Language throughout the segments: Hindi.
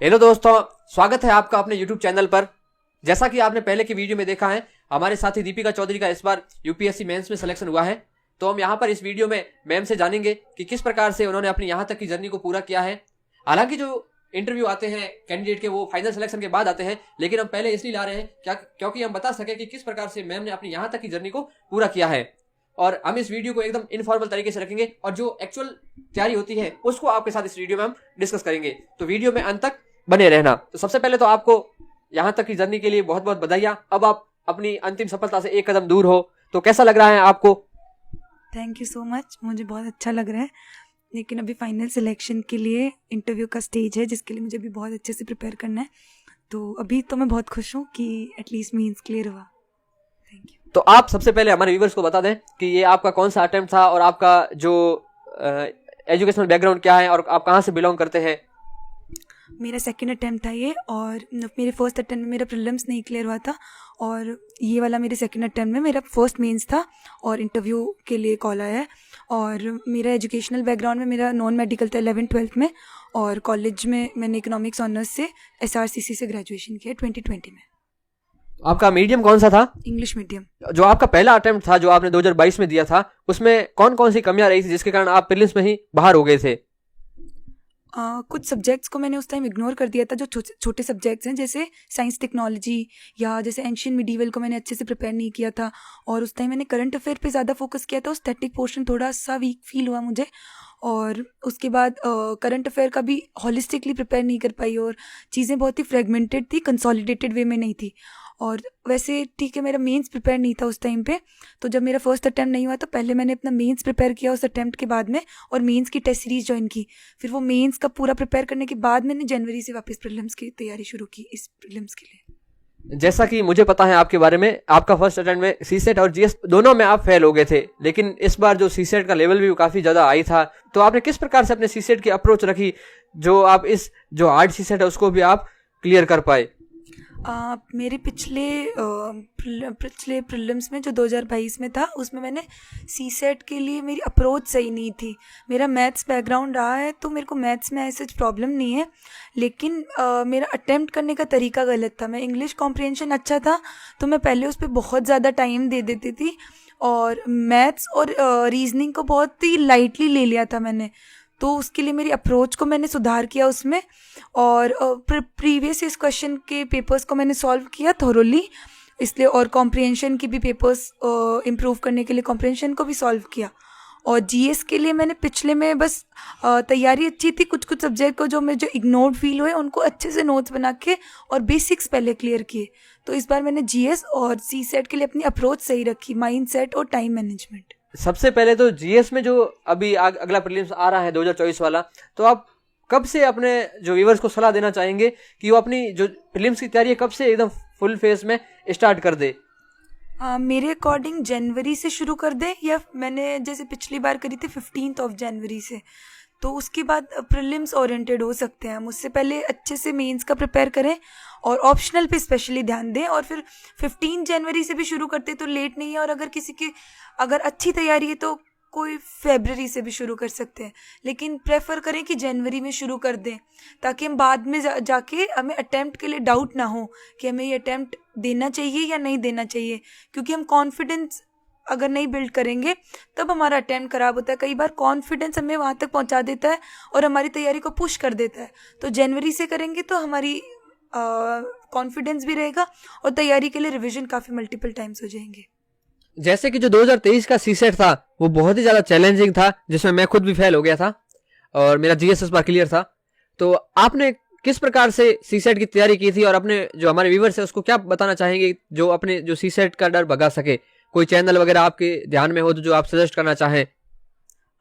हेलो दोस्तों, स्वागत है आपका अपने YouTube चैनल पर। जैसा कि आपने पहले की वीडियो में देखा है, हमारे साथी दीपिका चौधरी का इस बार यूपीएससी मेंस में सिलेक्शन हुआ है। तो हम यहाँ पर इस वीडियो में मैम से जानेंगे कि किस प्रकार से उन्होंने अपनी यहाँ तक की जर्नी को पूरा किया है। हालांकि जो इंटरव्यू आते हैं कैंडिडेट के वो फाइनल सिलेक्शन के बाद आते हैं, लेकिन हम पहले इसलिए ला रहे हैं क्योंकि हम बता सके कि किस प्रकार से मैम ने अपनी यहाँ तक की जर्नी को पूरा किया है। और हम इस वीडियो को एकदम इनफॉर्मल तरीके से रखेंगे और जो एक्चुअल तैयारी होती है उसको आपके साथ इस वीडियो में हम डिस्कस करेंगे। तो वीडियो में अंत तक बने रहना। तो सबसे पहले तो आपको यहाँ तक की जर्नी के लिए बहुत बहुत बधाइयाँ। अब आप अपनी अंतिम सफलता से एक कदम दूर हो, तो कैसा लग रहा है आपको? थैंक यू सो मच, मुझे बहुत अच्छा लग रहा है। लेकिन अभी फाइनल सिलेक्शन के लिए इंटरव्यू का स्टेज है, जिसके लिए मुझे भी बहुत अच्छे से प्रिपेयर करना है। तो अभी तो मैं बहुत खुश हूँ कि एटलीस्ट मीन्स क्लियर हुआ। Thank you. तो आप सबसे पहले हमारे व्यूवर्स को बता दें कि ये आपका कौन सा अटेम्प्ट था और आपका जो एजुकेशनल बैकग्राउंड क्या है और आप कहाँ से बिलोंग करते हैं। मेरा सेकंड अटेम्प्ट था ये, और मेरे फर्स्ट अटेम्प्ट में मेरा प्रीलिम्स नहीं क्लियर हुआ था, और ये वाला मेरे सेकंड अटेम्प्ट में मेरा फर्स्ट मेंस था और इंटरव्यू के लिए कॉल आया है। और मेरा एजुकेशनल बैकग्राउंड में मेरा नॉन मेडिकल था 11th-12th में, और कॉलेज में मैंने इकोनॉमिक्स ऑनर्स से SRCC से ग्रेजुएशन किया 2020 में। आपका मीडियम कौन सा था? English medium. जो आपका पहला अटेम्प्ट था जो आपने 2022 में दिया था, उसमें कौन कौन सी कमियां रही थी जिसके कारण आप प्रीलिम्स में ही बाहर हो गए थे? कुछ सब्जेक्ट्स को मैंने उस टाइम इग्नोर कर दिया था, जो छोटे सब्जेक्ट्स हैं, जैसे साइंस टेक्नोलॉजी या जैसे एंशियंट मिडीवल को मैंने अच्छे से प्रिपेयर नहीं किया था। और उस टाइम मैंने करंट अफेयर पे ज़्यादा फोकस किया था, स्टैटिक पोर्शन थोड़ा सा वीक फील हुआ मुझे। और उसके बाद करंट अफेयर का भी हॉलिस्टिकली प्रिपेयर नहीं कर पाई, और चीज़ें बहुत ही फ्रेगमेंटेड थी, कंसोलिडेटेड वे में नहीं थी। और वैसे ठीक है, मेरा मेंस प्रिपेयर नहीं था उस टाइम पे। तो जब मेरा फर्स्ट अटैम्प्ट नहीं हुआ तो पहले मैंने अपना मेंस प्रिपेयर किया उस अटैम्प्ट के बाद में, और मेंस की टेस्ट सीरीज ज्वाइन की। फिर वो मेंस का पूरा प्रिपेयर करने के बाद मैंने जनवरी से वापस प्रीलिम्स की तैयारी शुरू की, इस प्रीलिम्स के लिए। जैसा कि मुझे पता है आपके बारे में, आपका फर्स्ट अटेम्प्ट में सीसेट और जीएस दोनों में आप फेल हो गए थे, लेकिन इस बार जो सीसेट का लेवल भी काफी ज्यादा आई था। तो आपने किस प्रकार से अपने सीसेट की अप्रोच रखी जो आप इस जो हार्ड सीसेट है उसको भी आप क्लियर कर पाए? मेरे पिछले प्रीलिम्स में जो 2022 में था, उसमें मैंने सीसेट के लिए मेरी अप्रोच सही नहीं थी। मेरा मैथ्स बैकग्राउंड रहा है, तो मेरे को मैथ्स में ऐसे प्रॉब्लम नहीं है, लेकिन मेरा अटेम्प्ट करने का तरीका गलत था। मैं इंग्लिश कॉम्प्रिहेंशन अच्छा था, तो मैं पहले उस पर बहुत ज़्यादा टाइम दे देती थी, और मैथ्स और रीजनिंग को बहुत ही लाइटली ले लिया था मैंने। तो उसके लिए मेरी अप्रोच को मैंने सुधार किया उसमें, और प्रीवियस इस क्वेश्चन के पेपर्स को मैंने सॉल्व किया थोरोली इसलिए, और कॉम्प्रिहेंशन की भी पेपर्स इम्प्रूव करने के लिए कॉम्प्रिहेंशन को भी सॉल्व किया। और जीएस के लिए मैंने पिछले में बस तैयारी अच्छी थी, कुछ कुछ सब्जेक्ट को जो मुझे इग्नोर्ड फील हुए उनको अच्छे से नोट्स बना के और बेसिक्स पहले क्लियर किए। तो इस बार मैंने जीएस और सीसेट के लिए अपनी अप्रोच सही रखी, माइंड सेट और टाइम मैनेजमेंट। सबसे पहले तो जीएस में जो अभी अगला प्रीलिम्स आ रहा है 2024 वाला, तो आप कब से अपने जो व्यूअर्स को सलाह देना चाहेंगे कि वो अपनी जो प्रीलिम्स की तैयारी है कब से एकदम फुल फेस में स्टार्ट कर दे? मेरे अकॉर्डिंग जनवरी से शुरू कर दे, या मैंने जैसे पिछली बार करी थी 15 जनवरी से, तो उसके बाद प्रीलिम्स ओरिएंटेड हो सकते हैं। हम उससे पहले अच्छे से मेंस का प्रिपेयर करें और ऑप्शनल पे स्पेशली ध्यान दें, और फिर 15 जनवरी से भी शुरू करते तो लेट नहीं है। और अगर किसी की अगर अच्छी तैयारी है तो कोई फरवरी से भी शुरू कर सकते हैं, लेकिन प्रेफर करें कि जनवरी में शुरू कर दें, ताकि हम बाद में जाके हमें अटैम्प्ट के लिए डाउट ना हो कि हमें ये अटैम्प्ट देना चाहिए या नहीं देना चाहिए। क्योंकि हम कॉन्फिडेंस अगर नहीं बिल्ड करेंगे तब हमारा अटैम्प्ट खराब होता है। कई बार कॉन्फिडेंस हमें वहाँ तक पहुँचा देता है और हमारी तैयारी को पुश कर देता है। तो जनवरी से करेंगे तो हमारी कॉन्फिडेंस भी रहेगा और तैयारी के लिए रिविजन काफ़ी मल्टीपल टाइम्स हो जाएंगे। जैसे कि जो 2023 का सीसेट था वो बहुत ही ज्यादा चैलेंजिंग था, जिसमें मैं खुद भी फेल हो गया था और मेरा जीएस इस बार क्लियर था। तो आपने किस प्रकार से सीसेट की तैयारी की थी और अपने जो हमारे व्यूवर्स है उसको क्या बताना चाहेंगे जो अपने जो सीसेट का डर भगा सके? कोई चैनल वगैरह आपके ध्यान में हो तो जो आप सजेस्ट करना चाहें?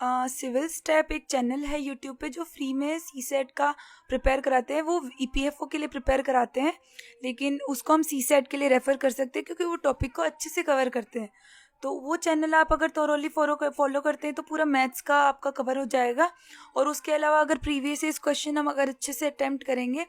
सिविल स्टेप एक चैनल है यूट्यूब पे जो फ्री में सीसेट का प्रिपेयर कराते हैं। वो ईपीएफओ के लिए प्रिपेयर कराते हैं, लेकिन उसको हम सीसेट के लिए रेफ़र कर सकते हैं क्योंकि वो टॉपिक को अच्छे से कवर करते हैं। तो वो चैनल आप अगर थोरोली फॉलो करते हैं तो पूरा मैथ्स का आपका कवर हो जाएगा। और उसके अलावा अगर प्रीवियस ईयर क्वेश्चन हम अगर अच्छे से अटेम्प्ट करेंगे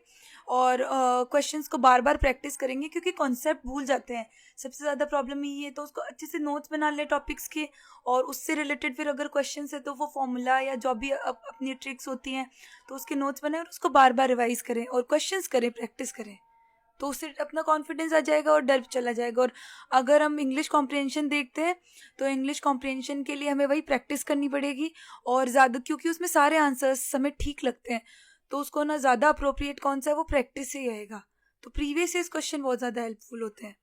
और क्वेश्चंस को बार बार प्रैक्टिस करेंगे, क्योंकि कॉन्सेप्ट भूल जाते हैं, सबसे ज़्यादा प्रॉब्लम यही है। तो उसको अच्छे से नोट्स बना ले टॉपिक्स के, और उससे रिलेटेड फिर अगर क्वेश्चन है तो वो फॉर्मूला या जो भी अपनी ट्रिक्स होती हैं तो उसके नोट्स बनाएं और उसको बार बार रिवाइज करें और क्वेश्चंस करें, प्रैक्टिस करें, तो उससे अपना कॉन्फिडेंस आ जाएगा और डर चला जाएगा। और अगर हम इंग्लिश कॉम्प्रिहेंशन देखते हैं तो इंग्लिश कॉम्प्रिहेंशन के लिए हमें वही प्रैक्टिस करनी पड़ेगी और ज़्यादा, क्योंकि उसमें सारे आंसर्स हमें ठीक लगते हैं, तो उसको ना ज़्यादा अप्रोप्रिएट कौन सा है वो प्रैक्टिस से ही आएगा। तो प्रीवियस ईयर क्वेश्चन बहुत ज़्यादा हेल्पफुल होते हैं।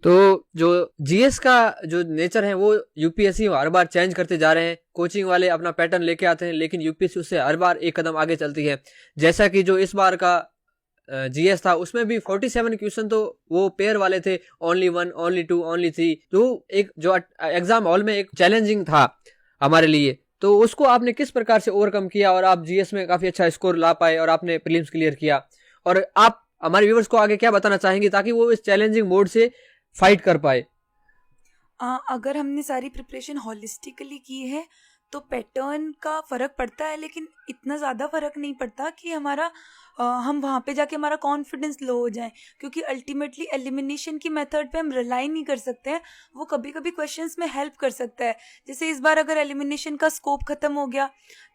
तो जो जीएस का जो नेचर है वो यूपीएससी हर बार चेंज करते जा रहे हैं, कोचिंग वाले अपना पैटर्न लेके आते हैं, लेकिन यूपीएससी उससे हर बार एक कदम आगे चलती है। जैसा कि जो इस बार का जीएस था उसमें भी 47 क्वेश्चन तो वो पेयर वाले थे, ओनली 1, ओनली 2, ओनली 3, जो एग्जाम हॉल में एक चैलेंजिंग था हमारे लिए। तो उसको आपने किस प्रकार से ओवरकम किया और आप जीएस में काफी अच्छा स्कोर ला पाए और आपने प्रीलिम्स क्लियर किया, और आप हमारे व्यूअर्स को आगे क्या बताना चाहेंगे ताकि वो इस चैलेंजिंग मोड से फाइट कर पाए? अगर हमने सारी प्रिपरेशन हॉलिस्टिकली की है तो पैटर्न का फ़र्क पड़ता है, लेकिन इतना ज़्यादा फ़र्क नहीं पड़ता कि हम वहाँ पे जाके हमारा कॉन्फिडेंस लो हो जाए, क्योंकि अल्टीमेटली एलिमिनेशन की मेथड पे हम रिलाई नहीं कर सकते हैं। वो कभी कभी क्वेश्चंस में हेल्प कर सकता है। जैसे इस बार अगर एलिमिनेशन का स्कोप ख़त्म हो गया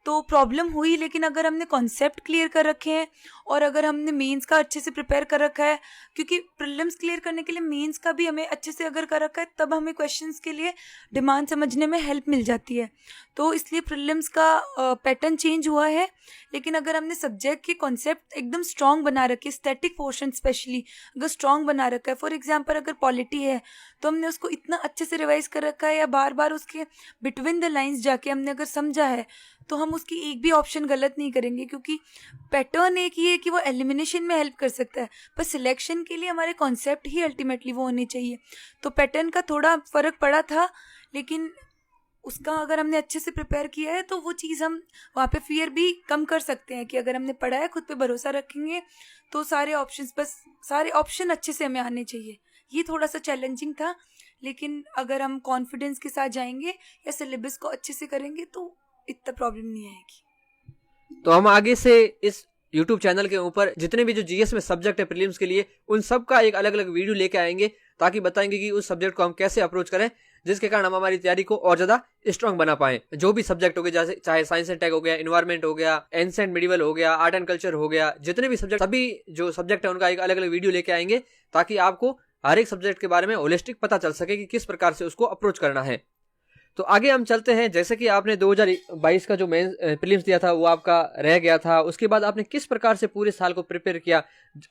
तो प्रॉब्लम हुई, लेकिन अगर हमने कॉन्सेप्ट क्लियर कर रखे हैं और अगर हमने मेंस का अच्छे से प्रिपेयर कर रखा है, क्योंकि प्रीलिम्स क्लियर करने के लिए मेंस का भी हमें अच्छे से अगर कर रखा है तब हमें क्वेश्चंस के लिए डिमांड समझने में हेल्प मिल जाती है। तो इसलिए प्रीलिम्स का पैटर्न चेंज हुआ है, लेकिन अगर हमने सब्जेक्ट के कॉन्सेप्ट एकदम स्ट्रॉन्ग बना रखे, स्टैटिक पोर्शन स्पेशली अगर स्ट्रॉन्ग बना रखा है, फॉर एग्जांपल अगर पॉलिटी है तो हमने उसको इतना अच्छे से रिवाइज कर रखा है या बार बार उसके बिटवीन द लाइंस जाके हमने अगर समझा है तो हम उसकी एक भी ऑप्शन गलत नहीं करेंगे, क्योंकि पैटर्न एक ही है कि वो एलिमिनेशन में हेल्प कर सकता है, पर सिलेक्शन के लिए हमारे कॉन्सेप्ट ही अल्टीमेटली वो होने चाहिए। तो पैटर्न का थोड़ा फ़र्क पड़ा था, लेकिन उसका अगर हमने अच्छे से प्रिपेयर किया है तो वो चीज़ हम वहाँ पे फियर भी कम कर सकते हैं कि अगर हमने पढ़ा है, खुद पे भरोसा रखेंगे तो सारे ऑप्शन अच्छे से हमें आने चाहिए। ये थोड़ा सा चैलेंजिंग था, लेकिन अगर हम कॉन्फिडेंस के साथ जाएंगे या सिलेबस को अच्छे से करेंगे तो इतना प्रॉब्लम नहीं आएगी। तो हम आगे से इस YouTube चैनल के ऊपर जितने भी जो जीएस में सब्जेक्ट है प्रीलिम्स के लिए, उन सब का एक अलग अलग वीडियो लेके आएंगे ताकि बताएंगे कि उस सब्जेक्ट को हम कैसे अप्रोच करें, जिसके कारण हम हमारी तैयारी को और ज्यादा स्ट्रांग बना पाए। जो भी सब्जेक्ट हो गए, जैसे चाहे साइंस एंड टेक हो गया, एनवायरमेंट हो गया, एंशिएंट मिडिवल हो गया, आर्ट एंड कल्चर हो गया, जितने भी सब्जेक्ट, सभी जो सब्जेक्ट है उनका एक अलग अलग वीडियो लेके आएंगे ताकि आपको हर एक सब्जेक्ट के बारे में होलिस्टिक पता चल सके कि किस प्रकार से उसको अप्रोच करना है। तो आगे हम चलते हैं। जैसे कि आपने 2022 का जो मेंस प्रीलिम्स दिया था वो आपका रह गया था, उसके बाद आपने किस प्रकार से पूरे साल को प्रिपेयर किया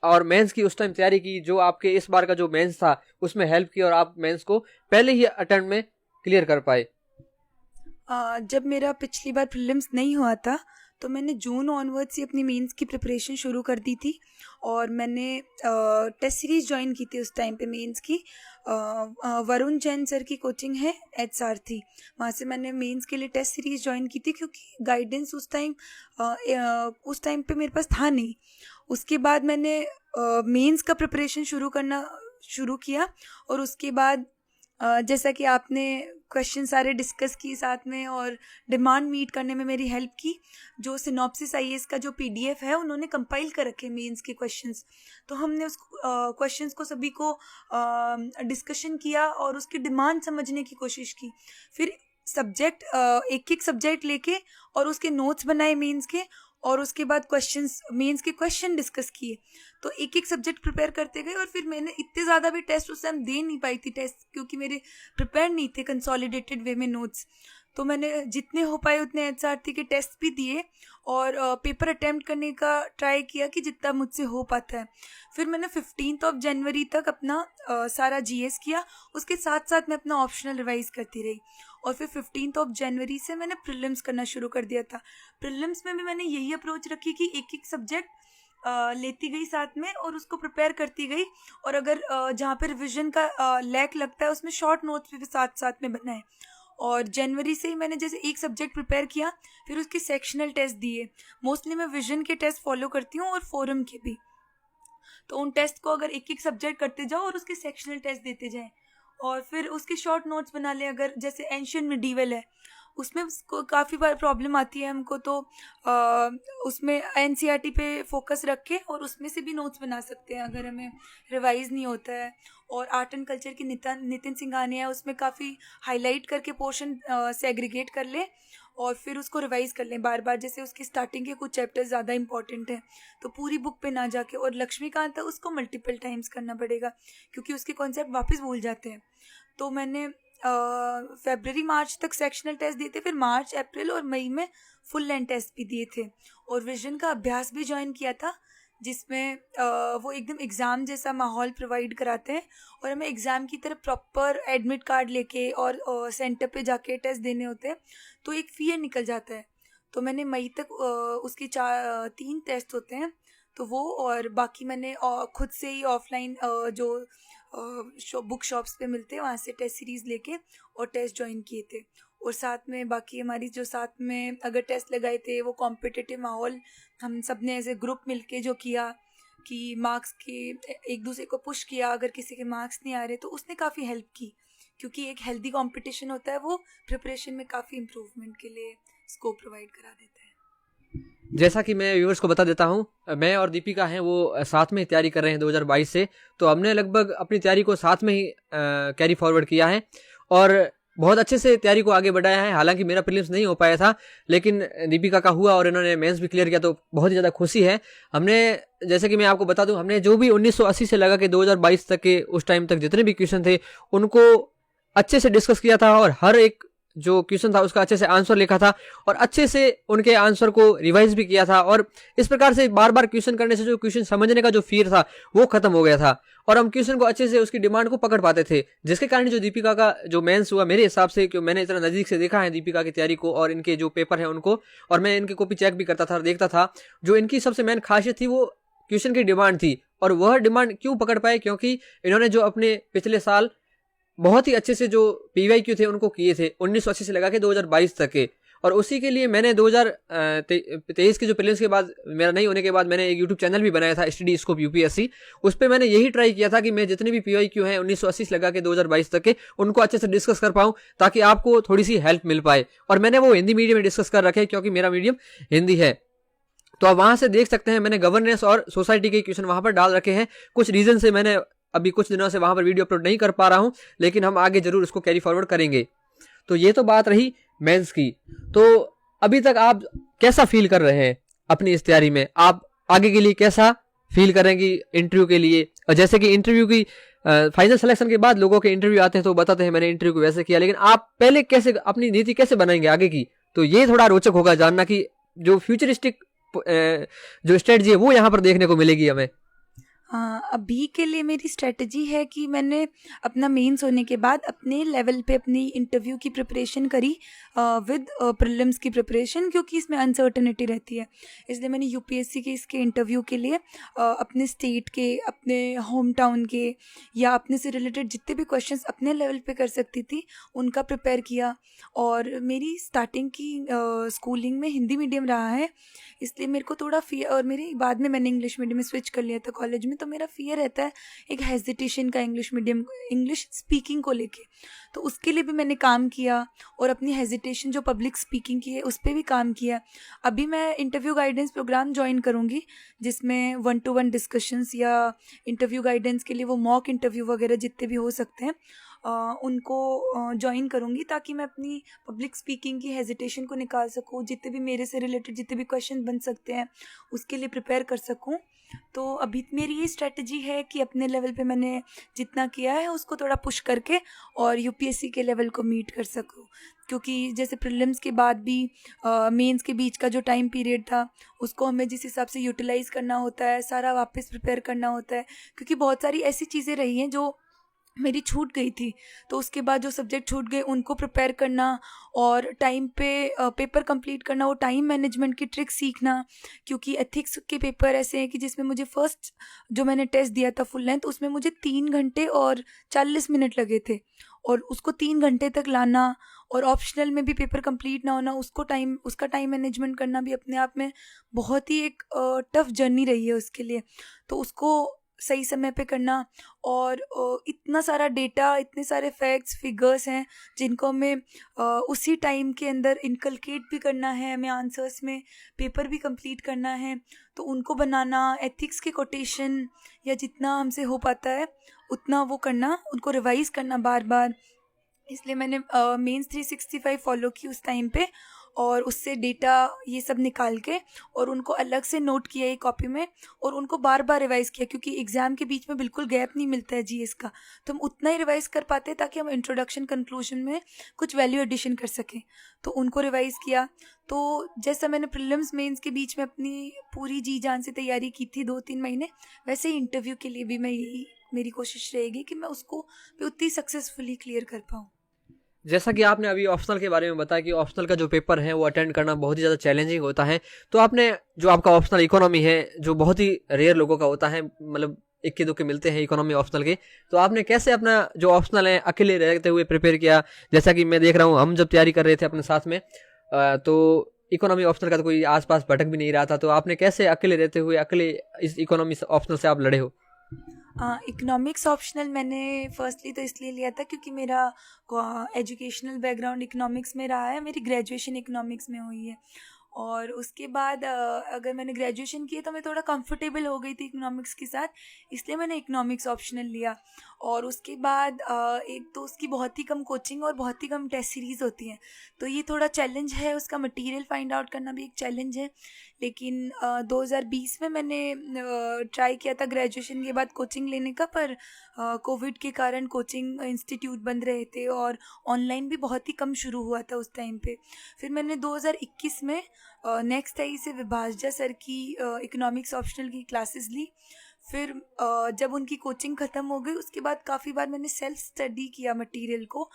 और मेंस की उस टाइम तैयारी की जो आपके इस बार का जो मेंस था उसमें हेल्प की और आप मेंस को पहले ही अटेम्प्ट में क्लियर कर पाए? जब मेरा पिछली बार प्रीलिम्स नहीं हुआ था तो मैंने जून ऑनवर्ड्स ही अपनी मेंस की प्रिपरेशन शुरू कर दी थी, और मैंने टेस्ट सीरीज़ ज्वाइन की थी उस टाइम पे मेंस की। वरुण जैन सर की कोचिंग है एचआर थी, वहाँ से मैंने मेंस के लिए टेस्ट सीरीज़ ज्वाइन की थी, क्योंकि गाइडेंस उस टाइम पे मेरे पास था नहीं। उसके बाद मैंने मेंस का प्रिपरेशन शुरू किया, और उसके बाद जैसा कि आपने क्वेश्चन सारे डिस्कस किए साथ में और डिमांड मीट करने में मेरी हेल्प की। जो सिनॉप्सिस आईएएस का जो पीडीएफ है उन्होंने कंपाइल कर रखे मेंस के क्वेश्चंस, तो हमने उस क्वेश्चंस को सभी को डिस्कशन किया और उसकी डिमांड समझने की कोशिश की। फिर सब्जेक्ट एक एक सब्जेक्ट लेके और उसके नोट्स बनाए मेंस के, और उसके बाद मेंस के क्वेश्चन डिस्कस किए। तो एक एक सब्जेक्ट प्रिपेयर करते गए, और फिर मैंने इतने ज़्यादा भी टेस्ट उस टाइम दे नहीं पाई थी टेस्ट, क्योंकि मेरे प्रिपेयर नहीं थे कंसोलिडेटेड वे में नोट्स। तो मैंने जितने हो पाए उतने एचआरटी के टेस्ट भी दिए और पेपर अटेम्प्ट करने का ट्राई किया कि जितना मुझसे हो पाता है। फिर मैंने 15 जनवरी तक अपना सारा जीएस किया, उसके साथ साथ मैं अपना ऑप्शनल रिवाइज करती रही, और फिर 15 जनवरी से मैंने प्रीलिम्स करना शुरू कर दिया था। प्रीलिम्स में भी मैंने यही अप्रोच रखी कि एक एक सब्जेक्ट लेती गई साथ में और उसको प्रिपेयर करती गई, और अगर जहाँ पे रिविजन का लैक लगता है उसमें शॉर्ट नोट्स भी साथ साथ में बनाए। और जनवरी से ही मैंने जैसे एक सब्जेक्ट प्रिपेयर किया, फिर उसके सेक्शनल टेस्ट दिए। मोस्टली मैं विजन के टेस्ट फॉलो करती हूँ और फोरम के भी, तो उन टेस्ट को अगर एक एक सब्जेक्ट करते जाओ और उसके सेक्शनल टेस्ट देते जाएं, और फिर उसके शॉर्ट नोट्स बना लें। अगर जैसे एंशियंट मिडीवल है, उसमें काफ़ी बार प्रॉब्लम आती है हमको, तो उसमें एनसीईआरटी पे फोकस रख के और उसमें से भी नोट्स बना सकते हैं अगर हमें रिवाइज नहीं होता है। और आर्ट एंड कल्चर की नितिन सिंघानिया है, उसमें काफ़ी हाईलाइट करके पोर्शन सेग्रीगेट कर लें और फिर उसको रिवाइज कर लें बार बार। जैसे उसकी स्टार्टिंग के कुछ चैप्टर्स ज़्यादा इंपॉर्टेंट हैं तो पूरी बुक पे ना जाके, और लक्ष्मीकांत है उसको मल्टीपल टाइम्स करना पड़ेगा क्योंकि उसके कॉन्सेप्ट वापस भूल जाते हैं। तो मैंने फरवरी मार्च तक सेक्शनल टेस्ट दिए थे, फिर मार्च अप्रैल और मई में फुल लेंथ टेस्ट भी दिए थे, और विजन का अभ्यास भी ज्वाइन किया था जिसमें वो एकदम एग्ज़ाम जैसा माहौल प्रोवाइड कराते हैं और हमें एग्ज़ाम की तरह प्रॉपर एडमिट कार्ड लेके और सेंटर पे जाके टेस्ट देने होते हैं, तो एक फ़ियर निकल जाता है। तो मैंने मई तक उसके 3 टेस्ट होते हैं तो वो, और बाकी मैंने खुद से ही ऑफलाइन जो बुक शॉप्स पे मिलते हैं वहाँ से टेस्ट सीरीज़ लेके और टेस्ट ज्वाइन किए थे। और साथ में बाकी हमारी जो साथ में अगर टेस्ट लगाए थे वो कॉम्पिटिटिव माहौल हम सब ने एज ए ग्रुप मिलके जो किया कि मार्क्स के एक दूसरे को पुश किया, अगर किसी के मार्क्स नहीं आ रहे तो उसने काफ़ी हेल्प की, क्योंकि एक हेल्दी कंपटीशन होता है वो प्रिपरेशन में काफ़ी इम्प्रूवमेंट के लिए स्कोप प्रोवाइड करा देता है। जैसा कि मैं व्यूअर्स को बता देता हूं, मैं और दीपिका हैं वो साथ में तैयारी कर रहे हैं 2022 से, तो हमने लगभग अपनी तैयारी को साथ में ही कैरी फॉरवर्ड किया है और बहुत अच्छे से तैयारी को आगे बढ़ाया है। हालांकि मेरा प्रीलिम्स नहीं हो पाया था लेकिन दीपिका का हुआ और इन्होंने मेंस भी क्लियर किया, तो बहुत ही ज़्यादा खुशी है। हमने, जैसे कि मैं आपको बता दूं, हमने जो भी 1980 से लगा के 2022 तक के उस टाइम तक जितने भी क्वेश्चन थे उनको अच्छे से डिस्कस किया था और हर एक जो क्वेश्चन था उसका अच्छे से आंसर लिखा था और अच्छे से उनके आंसर को रिवाइज भी किया था। और इस प्रकार से बार बार क्वेश्चन करने से जो क्वेश्चन समझने का जो फियर था वो खत्म हो गया था और हम क्वेश्चन को अच्छे से उसकी डिमांड को पकड़ पाते थे, जिसके कारण जो दीपिका का जो मेंस हुआ, मेरे हिसाब से, क्यों मैंने इतना नजदीक से देखा है दीपिका की तैयारी को और इनके जो पेपर है उनको, और मैं इनकी कॉपी चेक भी करता था और देखता था, जो इनकी सबसे मेन खासियत थी वो क्वेश्चन की डिमांड थी। और वह डिमांड क्यों पकड़ पाए? क्योंकि इन्होंने जो अपने पिछले साल बहुत ही अच्छे से जो PYQ थे उनको किए थे 1980 से लगा के 2022 तक के, और उसी के लिए मैंने 2023 के जो प्रीलिम्स के बाद, मेरा नहीं होने के बाद, मैंने एक यूट्यूब चैनल भी बनाया था स्टडी स्कोप UPSC। उस पर मैंने यही ट्राई किया था कि मैं जितने भी PYQ हैं 1980 से लगा के 2022 तक के उनको अच्छे से डिस्कस कर पाऊँ ताकि आपको थोड़ी सी हेल्प मिल पाए। और मैंने वो हिंदी मीडियम में डिस्कस कर रखे क्योंकि मेरा मीडियम हिंदी है। तो आप वहाँ से देख सकते हैं मैंने गवर्नेंस और सोसाइटी के क्वेश्चन वहाँ पर डाल रखे हैं। कुछ रीजन से मैंने अभी कुछ दिनों से वहाँ पर वीडियो अपलोड नहीं कर पा रहा हूँ, लेकिन हम आगे जरूर इसको कैरी फॉरवर्ड करेंगे। तो ये तो बात रही मेंस की। तो अभी तक आप कैसा फील कर रहे हैं अपनी इस तैयारी में? आप आगे के लिए कैसा फील करेंगी इंटरव्यू के लिए? और जैसे कि इंटरव्यू की फाइनल सिलेक्शन के बाद लोगों के इंटरव्यू आते हैं तो बताते हैं मैंने इंटरव्यू को वैसे किया, लेकिन आप पहले कैसे अपनी नीति कैसे बनाएंगे आगे की? तो ये थोड़ा रोचक होगा जानना कि जो फ्यूचरिस्टिक जो स्ट्रेटजी है वो यहाँ पर देखने को मिलेगी हमें। अभी के लिए मेरी स्ट्रेटजी है कि मैंने अपना मेंस होने के बाद अपने लेवल पे अपनी इंटरव्यू की प्रिपरेशन करी विद प्रीलिम्स की प्रिपरेशन, क्योंकि इसमें अनसर्टेनिटी रहती है। इसलिए मैंने UPSC के इसके इंटरव्यू के लिए अपने स्टेट के, अपने होम टाउन के या अपने से रिलेटेड जितने भी क्वेश्चंस अपने लेवल पे कर सकती थी उनका प्रिपेयर किया। और मेरी स्टार्टिंग की स्कूलिंग में हिंदी मीडियम रहा है, इसलिए मेरे को थोड़ा फियर, और मेरे बाद में मैंने इंग्लिश मीडियम में स्विच कर लिया था कॉलेज में, तो मेरा फियर रहता है एक हेजिटेशन का इंग्लिश स्पीकिंग को लेके। तो उसके लिए भी मैंने काम किया और अपनी हेजिटेशन जो पब्लिक स्पीकिंग की है उस पर भी काम किया। अभी मैं इंटरव्यू गाइडेंस प्रोग्राम ज्वाइन करूँगी जिसमें 1-to-1 डिस्कशंस या इंटरव्यू गाइडेंस के लिए वो मॉक इंटरव्यू वगैरह जितने भी हो सकते हैं उनको ज्वाइन करूँगी, ताकि मैं अपनी पब्लिक स्पीकिंग की हेजिटेशन को निकाल सकूँ, जितने भी मेरे से रिलेटेड जितने भी क्वेश्चन बन सकते हैं उसके लिए प्रिपेयर कर सकूँ। तो अभी मेरी ये स्ट्रेटजी है कि अपने लेवल पे मैंने जितना किया है उसको थोड़ा पुश करके और UPSC के लेवल को मीट कर सकूँ, क्योंकि जैसे प्रीलिम्स के बाद भी मेंस के बीच का जो टाइम पीरियड था उसको हमें जिस हिसाब से यूटिलाइज़ करना होता है, सारा वापस प्रिपेयर करना होता है, क्योंकि बहुत सारी ऐसी चीज़ें रही हैं जो मेरी छूट गई थी। तो उसके बाद जो सब्जेक्ट छूट गए उनको प्रिपेयर करना और टाइम पे पेपर कंप्लीट करना, वो टाइम मैनेजमेंट की ट्रिक सीखना, क्योंकि एथिक्स के पेपर ऐसे हैं कि जिसमें मुझे फर्स्ट जो मैंने टेस्ट दिया था फुल लेंथ, उसमें मुझे 3 घंटे और 40 मिनट लगे थे, और उसको 3 घंटे तक लाना और ऑप्शनल में भी पेपर कंप्लीट ना होना, उसका टाइम मैनेजमेंट करना भी अपने आप में बहुत ही एक टफ जर्नी रही है उसके लिए। तो उसको सही समय पे करना, और इतना सारा डेटा, इतने सारे फैक्ट्स फिगर्स हैं जिनको हमें उसी टाइम के अंदर इनकलकेट भी करना है, हमें आंसर्स में पेपर भी कंप्लीट करना है, तो उनको बनाना, एथिक्स के कोटेशन या जितना हमसे हो पाता है उतना वो करना, उनको रिवाइज करना बार बार। इसलिए मैंने मेंस 365 फॉलो की उस टाइम पे, और उससे डेटा ये सब निकाल के और उनको अलग से नोट किया एक कॉपी में, और उनको बार बार रिवाइज़ किया, क्योंकि एग्ज़ाम के बीच में बिल्कुल गैप नहीं मिलता है जीएस का, तो हम उतना ही रिवाइज़ कर पाते हैं ताकि हम इंट्रोडक्शन कंक्लूजन में कुछ वैल्यू एडिशन कर सकें। तो उनको रिवाइज़ किया। तो जैसा मैंने प्रीलिम्स मेंस के बीच में अपनी पूरी जी जान से तैयारी की थी 2-3 महीने, वैसे ही इंटरव्यू के लिए भी मैं यही मेरी कोशिश रहेगी कि मैं उसको भी उतनी सक्सेसफुली क्लियर कर पाऊँ। जैसा कि आपने अभी ऑप्शनल के बारे में बताया कि ऑप्शनल का जो पेपर है वो अटेंड करना बहुत ही ज़्यादा चैलेंजिंग होता है, तो आपने जो आपका ऑप्शनल इकोनॉमी है जो बहुत ही रेयर लोगों का होता है, मतलब इक्के दुक्के मिलते हैं इकोनॉमी ऑप्शनल के, तो आपने कैसे अपना जो ऑप्शनल है अकेले रहते हुए प्रिपेयर किया? जैसा कि मैं देख रहा हूँ, हम जब तैयारी कर रहे थे अपने साथ में तो इकोनॉमी ऑप्शनल का तो कोई आसपास भटक भी नहीं रहा था, तो आपने कैसे अकेले रहते हुए अकेले इस इकोनॉमी ऑप्शनल से आप लड़े हो? इकोनॉमिक्स ऑप्शनल मैंने फर्स्टली तो इसलिए लिया था क्योंकि मेरा एजुकेशनल बैकग्राउंड इकोनॉमिक्स में रहा है, मेरी ग्रेजुएशन इकोनॉमिक्स में हुई है, और उसके बाद अगर मैंने ग्रेजुएशन की तो मैं थोड़ा कंफर्टेबल हो गई थी इकोनॉमिक्स के साथ, इसलिए मैंने इकोनॉमिक्स ऑप्शनल लिया। और उसके बाद एक तो उसकी बहुत ही कम कोचिंग और बहुत ही कम टेस्ट सीरीज़ होती हैं, तो ये थोड़ा चैलेंज है, उसका मटेरियल फाइंड आउट करना भी एक चैलेंज है। लेकिन 2020 में मैंने ट्राई किया था ग्रेजुएशन के बाद कोचिंग लेने का, पर कोविड के कारण कोचिंग इंस्टीट्यूट बंद रहे थे और ऑनलाइन भी बहुत ही कम शुरू हुआ था उस टाइम पे। फिर मैंने 2021 में नेक्स्ट आई से विभाज्या सर की इकोनॉमिक्स ऑप्शनल की क्लासेस ली। फिर जब उनकी कोचिंग ख़त्म हो गई उसके बाद काफ़ी बार मैंने सेल्फ स्टडी किया मटेरियल को,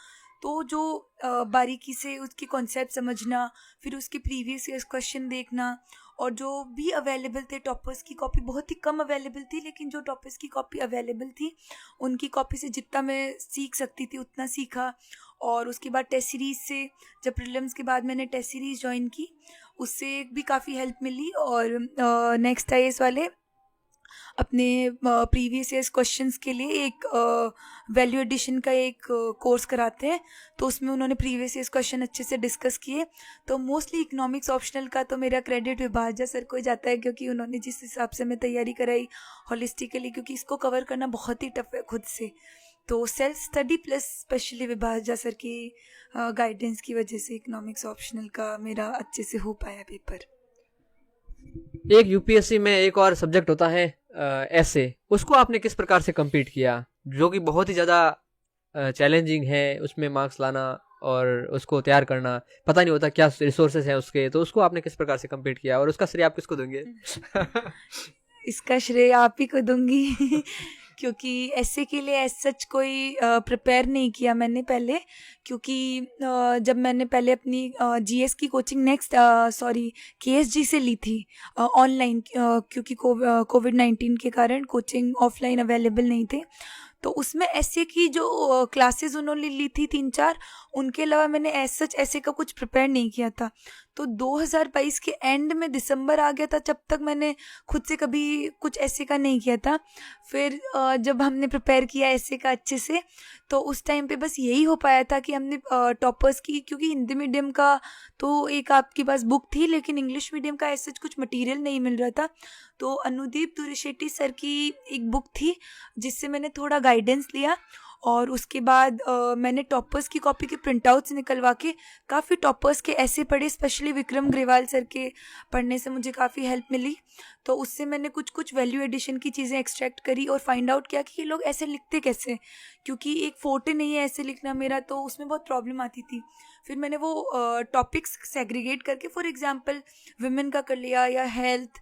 तो जो बारीकी से उसके कॉन्सेप्ट समझना, फिर उसके प्रीवियस ईयर्स क्वेश्चन देखना, और जो भी अवेलेबल थे, टॉपर्स की कॉपी बहुत ही कम अवेलेबल थी, लेकिन जो टॉपर्स की कॉपी अवेलेबल थी उनकी कॉपी से जितना मैं सीख सकती थी उतना सीखा। और उसके बाद टेस्ट सीरीज़ से, जब प्रीलिम्स के बाद मैंने टेस्ट सीरीज़ ज्वाइन की, उससे भी काफ़ी हेल्प मिली। और नेक्स्ट आईएएस वाले अपने प्रीवियस ईयर्स क्वेश्चंस के लिए एक वैल्यू एडिशन का एक कोर्स कराते हैं, तो उसमें उन्होंने प्रीवियस ईयर्स क्वेश्चन अच्छे से डिस्कस किए। तो मोस्टली इकोनॉमिक्स ऑप्शनल का तो मेरा क्रेडिट विभाज्या सर को ही जाता है, क्योंकि उन्होंने जिस हिसाब से मैं तैयारी कराई होलिस्टिकली, क्योंकि इसको कवर करना बहुत ही टफ है खुद से, तो self study plus specially Vibhajya sir की गाइडेंस की वजह से इकोनॉमिक्स ऑप्शनल का मेरा अच्छे से हो पाया पेपर। एक यूपीएससी में एक और सब्जेक्ट होता है ऐसे, उसको आपने किस प्रकार से compete किया, जो कि बहुत ही ज़्यादा चैलेंजिंग है, उसमें मार्क्स लाना और उसको तैयार करना, पता नहीं होता क्या रिसोर्सेज हैं उसके, तो उसको आपने किस प्रकार से compete किया और उसका श्रेय आप किसको देंगे? इसका श्रेय आप ही को दूंगी क्योंकि ऐसे के लिए ऐसा सच कोई प्रिपेयर नहीं किया मैंने पहले, क्योंकि जब मैंने पहले अपनी जीएस की कोचिंग केएसजी से ली थी ऑनलाइन, क्योंकि कोविड-19 के कारण कोचिंग ऑफलाइन अवेलेबल नहीं थे, तो उसमें ऐसे की जो क्लासेस उन्होंने ली थी 3-4, उनके अलावा मैंने ऐसे का कुछ प्रिपेयर नहीं किया था। तो 2022 के एंड में दिसंबर आ गया था, जब तक मैंने खुद से कभी कुछ ऐसे का नहीं किया था। फिर जब हमने प्रिपेयर किया ऐसे का अच्छे से, तो उस टाइम पे बस यही हो पाया था कि हमने टॉपर्स की, क्योंकि हिंदी मीडियम का तो एक आपके पास बुक थी, लेकिन इंग्लिश मीडियम का ऐसा कुछ मटेरियल नहीं मिल रहा था, तो अनुदीप दुरिशेट्टी सर की एक बुक थी जिससे मैंने थोड़ा गाइडेंस लिया। और उसके बाद मैंने टॉपर्स की कॉपी के प्रिंटआउट्स निकलवा के काफ़ी टॉपर्स के ऐसे पढ़े, स्पेशली विक्रम ग्रेवाल सर के पढ़ने से मुझे काफ़ी हेल्प मिली। तो उससे मैंने कुछ वैल्यू एडिशन की चीज़ें एक्सट्रैक्ट करी और फाइंड आउट किया कि ये लोग ऐसे लिखते कैसे, क्योंकि एक फोर्टे नहीं है ऐसे लिखना मेरा, तो उसमें बहुत प्रॉब्लम आती थी। फिर मैंने वो टॉपिक्स सेग्रीगेट करके, फॉर एग्जांपल विमेन का कर लिया, या हेल्थ,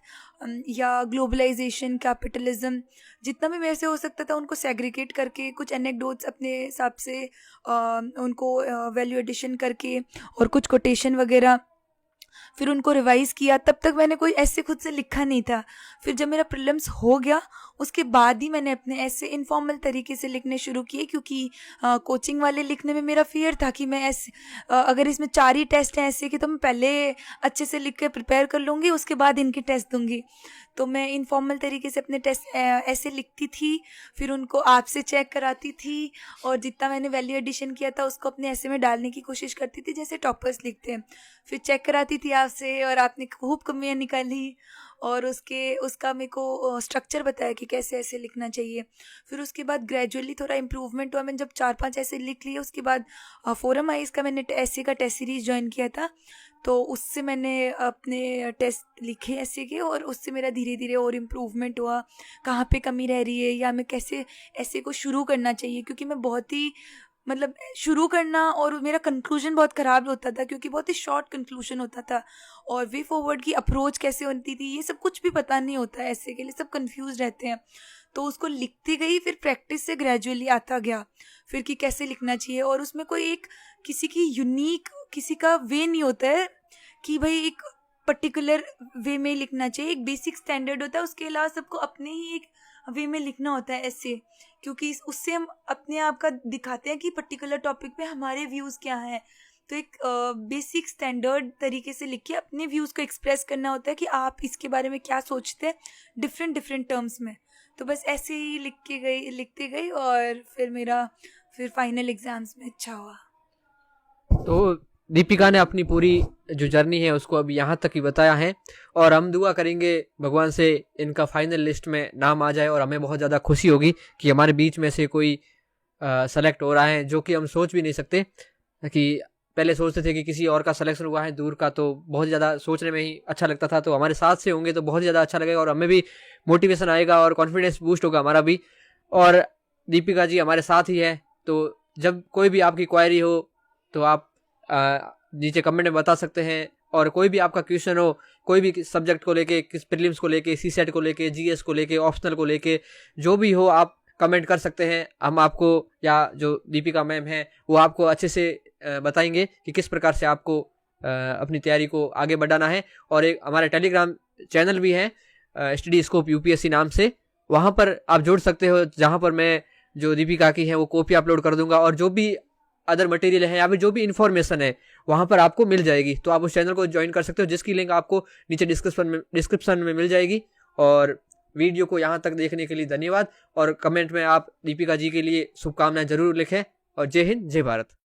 या ग्लोबलाइजेशन, कैपिटलिज्म, जितना भी मेरे से हो सकता था उनको सेग्रीगेट करके, कुछ एनेक्डोट्स अपने हिसाब से उनको वैल्यू एडिशन करके, और कुछ कोटेशन वगैरह, फिर उनको रिवाइज़ किया। तब तक मैंने कोई ऐसे खुद से लिखा नहीं था। फिर जब मेरा प्रीलिम्स हो गया उसके बाद ही मैंने अपने ऐसे इनफॉर्मल तरीके से लिखने शुरू किए, क्योंकि कोचिंग वाले लिखने में मेरा फियर था कि मैं ऐसे अगर इसमें 4 ही टेस्ट हैं ऐसे कि, तो मैं पहले अच्छे से लिख के प्रिपेयर कर लूँगी, उसके बाद इनके टेस्ट दूँगी। तो मैं इनफॉर्मल तरीके से अपने टेस्ट ऐसे लिखती थी, फिर उनको आपसे चेक कराती थी और जितना मैंने वैल्यू एडिशन किया था उसको अपने ऐसे में डालने की कोशिश करती थी जैसे टॉपर्स लिखते हैं। फिर चेक कराती थी आपसे और आपने खूब कमियाँ निकाली और उसका मेरे को स्ट्रक्चर बताया कि कैसे ऐसे लिखना चाहिए। फिर उसके बाद ग्रेजुअली थोड़ा इम्प्रूवमेंट हुआ। मैंने जब 4-5 ऐसे लिख लिए उसके बाद फोरम आइज का मैंने ऐसे का टेस्ट सीरीज ज्वाइन किया था, तो उससे मैंने अपने टेस्ट लिखे ऐसे के और उससे मेरा धीरे धीरे और इम्प्रूवमेंट हुआ, कहाँ पे कमी रह रही है या मैं कैसे ऐसे को शुरू करना चाहिए, क्योंकि मैं बहुत ही मतलब शुरू करना और मेरा कंक्लूजन बहुत ख़राब होता था क्योंकि बहुत ही शॉर्ट कंक्लूजन होता था और वे फॉरवर्ड की अप्रोच कैसे होती थी ये सब कुछ भी पता नहीं होता है, ऐसे के लिए सब कंफ्यूज रहते हैं। तो उसको लिखती गई, फिर प्रैक्टिस से ग्रेजुअली आता गया फिर कि कैसे लिखना चाहिए। और उसमें कोई एक किसी की यूनिक किसी का वे नहीं होता है कि भाई एक पर्टिकुलर वे में लिखना चाहिए, एक बेसिक स्टैंडर्ड होता है, उसके अलावा सबको अपने ही एक वे में लिखना होता है ऐसे, क्योंकि उससे हम अपने आप का दिखाते हैं कि पर्टिकुलर टॉपिक पे हमारे व्यूज़ क्या हैं। तो एक बेसिक स्टैंडर्ड तरीके से लिख के अपने व्यूज़ को एक्सप्रेस करना होता है कि आप इसके बारे में क्या सोचते हैं डिफरेंट टर्म्स में। तो बस ऐसे ही लिखते गई और फिर फाइनल एग्जाम्स में अच्छा हुआ। तो दीपिका ने अपनी पूरी जो जर्नी है उसको अभी यहाँ तक ही बताया है और हम दुआ करेंगे भगवान से इनका फाइनल लिस्ट में नाम आ जाए और हमें बहुत ज़्यादा खुशी होगी कि हमारे बीच में से कोई सेलेक्ट हो रहा है, जो कि हम सोच भी नहीं सकते। कि पहले सोचते थे कि किसी और का सिलेक्शन हुआ है दूर का तो बहुत ज़्यादा सोचने में ही अच्छा लगता था, तो हमारे साथ से होंगे तो बहुत ज़्यादा अच्छा लगेगा और हमें भी मोटिवेशन आएगा और कॉन्फिडेंस बूस्ट होगा हमारा भी। और दीपिका जी हमारे साथ ही है, तो जब कोई भी आपकी क्वायरी हो तो आप नीचे कमेंट में बता सकते हैं और कोई भी आपका क्वेश्चन हो कोई भी सब्जेक्ट को लेके, किस प्रीलिम्स को लेके, सीसेट को लेके, जीएस को लेके, ऑप्शनल को लेके, जो भी हो आप कमेंट कर सकते हैं। हम आपको या जो दीपिका मैम है वो आपको अच्छे से बताएंगे कि किस प्रकार से आपको अपनी तैयारी को आगे बढ़ाना है। और एक हमारा टेलीग्राम चैनल भी है स्टडी स्कोप यूपीएससी नाम से, वहाँ पर आप जुड़ सकते हो, जहाँ पर मैं जो दीपिका की है वो कॉपी अपलोड कर दूंगा और जो भी अदर मटेरियल है या फिर जो भी इन्फॉर्मेशन है वहाँ पर आपको मिल जाएगी। तो आप उस चैनल को ज्वाइन कर सकते हो जिसकी लिंक आपको नीचे डिस्क्रिप्शन में मिल जाएगी। और वीडियो को यहाँ तक देखने के लिए धन्यवाद और कमेंट में आप दीपिका जी के लिए शुभकामनाएं जरूर लिखें और जय हिंद जय भारत।